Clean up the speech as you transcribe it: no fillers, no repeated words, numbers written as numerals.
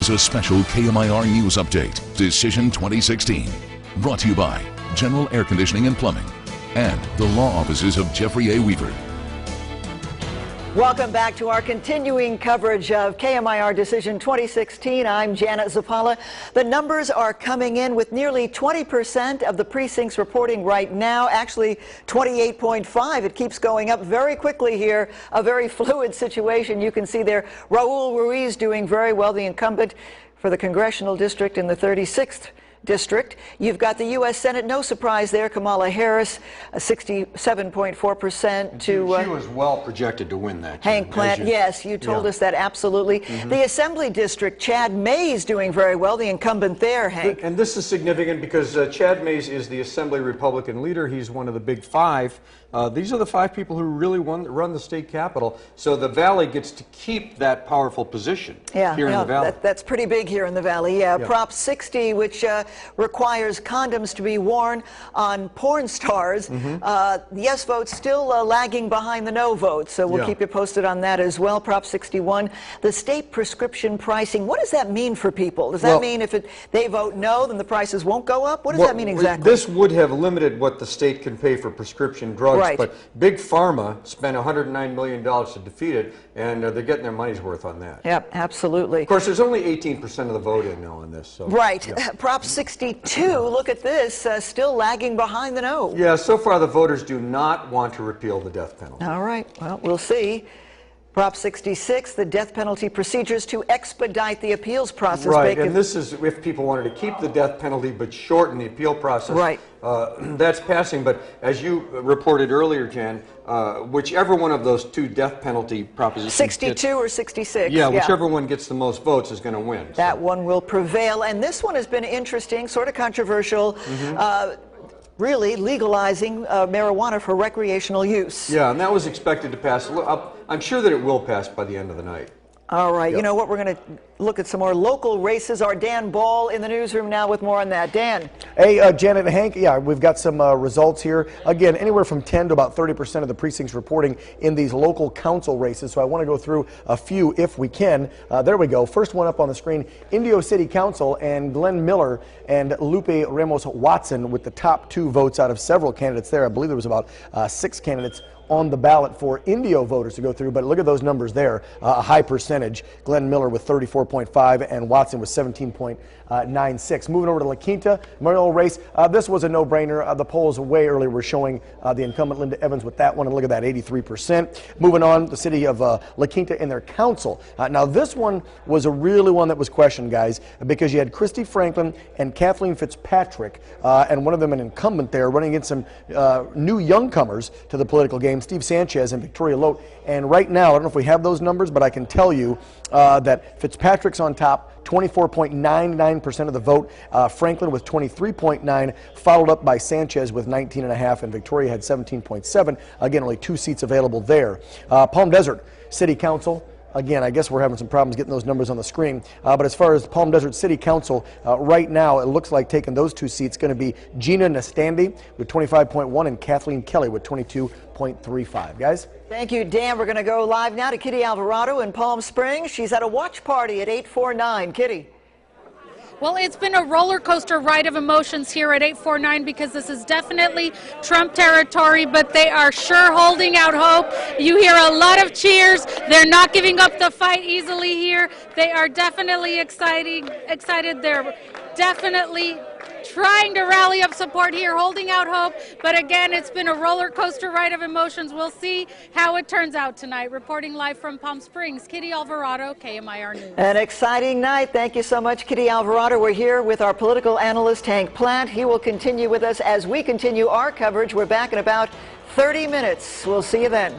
is a special KMIR News Update, Decision 2016. Brought to you by General Air Conditioning and Plumbing and the law offices of Jeffrey A. Weaver. Welcome back to our continuing coverage of KMIR Decision 2016. I'm Janet Zapala. The numbers are coming in with nearly 20% of the precincts reporting right now, actually 28.5. It keeps going up very quickly here, a very fluid situation. You can see there Raul Ruiz doing very well, the incumbent for the congressional district in the 36th district. You've got the U.S. Senate, no surprise there, Kamala Harris, 67.4% to... She was well projected to win that. Hank Plant, yes, you told us that, absolutely. The Assembly District, Chad Mayes doing very well, the incumbent there, Hank. And this is significant because Chad Mayes is the Assembly Republican leader. He's one of the big five. These are the five people who really run the state capitol. So the Valley gets to keep that powerful position here in the Valley. That's pretty big here in the Valley, Prop 60, which requires condoms to be worn on porn stars. Yes votes still lagging behind the no votes, so we'll keep you posted on that as well. Prop 61, the state prescription pricing. What does that mean for people? Does that mean if they vote no, then the prices won't go up? What does that mean exactly? This would have limited what the state can pay for prescription drugs. Right. But Big Pharma spent $109 million to defeat it, and they're getting their money's worth on that. Yep, absolutely. Of course, there's only 18% of the vote in now on this. So, right. Prop 62, look at this, still lagging behind the no. Yeah, so far the voters do not want to repeal the death penalty. All right, well, we'll see. Prop 66, the death penalty procedures to expedite the appeals process. Right, and this is if people wanted to keep the death penalty but shorten the appeal process. Right. That's passing, but as you reported earlier, Jan, whichever one of those two death penalty propositions 62 or 66. Yeah, whichever one gets the most votes is going to win. That one will prevail, and this one has been interesting, sort of controversial. Really legalizing marijuana for recreational use. Yeah, and that was expected to pass. I'm sure that it will pass by the end of the night. All right, you know what, we're going to look at some more local races. Our Dan Ball in the newsroom now with more on that. Dan. Hey, Janet and Hank, we've got some results here. Again, anywhere from 10 to about 30% of the precincts reporting in these local council races. So I want to go through a few if we can. There we go. First one up on the screen, Indio City Council, and Glenn Miller and Lupe Ramos Watson with the top two votes out of several candidates there. I believe there was about 6 candidates on the ballot for Indio voters to go through, but look at those numbers there, a high percentage. Glenn Miller with 34.5 and Watson with 17.96. Moving over to La Quinta, mayoral race. This was a no-brainer. The polls way earlier were showing the incumbent Linda Evans with that one, and look at that, 83%. Moving on, the city of La Quinta and their council. Now this one was a really one that was questioned, guys, because you had Christy Franklin and Kathleen Fitzpatrick, and one of them an incumbent there running against some new youngcomers to the political game, Steve Sanchez and Victoria Lote. And right now, I don't know if we have those numbers, but I can tell you that Fitzpatrick's on top, 24.99% of the vote. Franklin with 23.9, followed up by Sanchez with 19.5, and Victoria had 17.7. Again, only 2 seats available there. Palm Desert City Council. Again, I guess we're having some problems getting those numbers on the screen. But as far as Palm Desert City Council, right now it looks like taking those 2 seats going to be Gina Nastandi with 25.1 and Kathleen Kelly with 22.35. Guys? Thank you, Dan. We're going to go live now to Kitty Alvarado in Palm Springs. She's at a watch party at 849. Kitty. Well, it's been a roller coaster ride of emotions here at 849 because this is definitely Trump territory, but they are sure holding out hope. You hear a lot of cheers. They're not giving up the fight easily here. They are definitely excited. They're definitely trying to rally up support here, holding out hope. But again, it's been a roller coaster ride of emotions. We'll see how it turns out tonight. Reporting live from Palm Springs, Kitty Alvarado, KMIR News. An exciting night. Thank you so much, Kitty Alvarado. We're here with our political analyst, Hank Plant. He will continue with us as we continue our coverage. We're back in about 30 minutes. We'll see you then.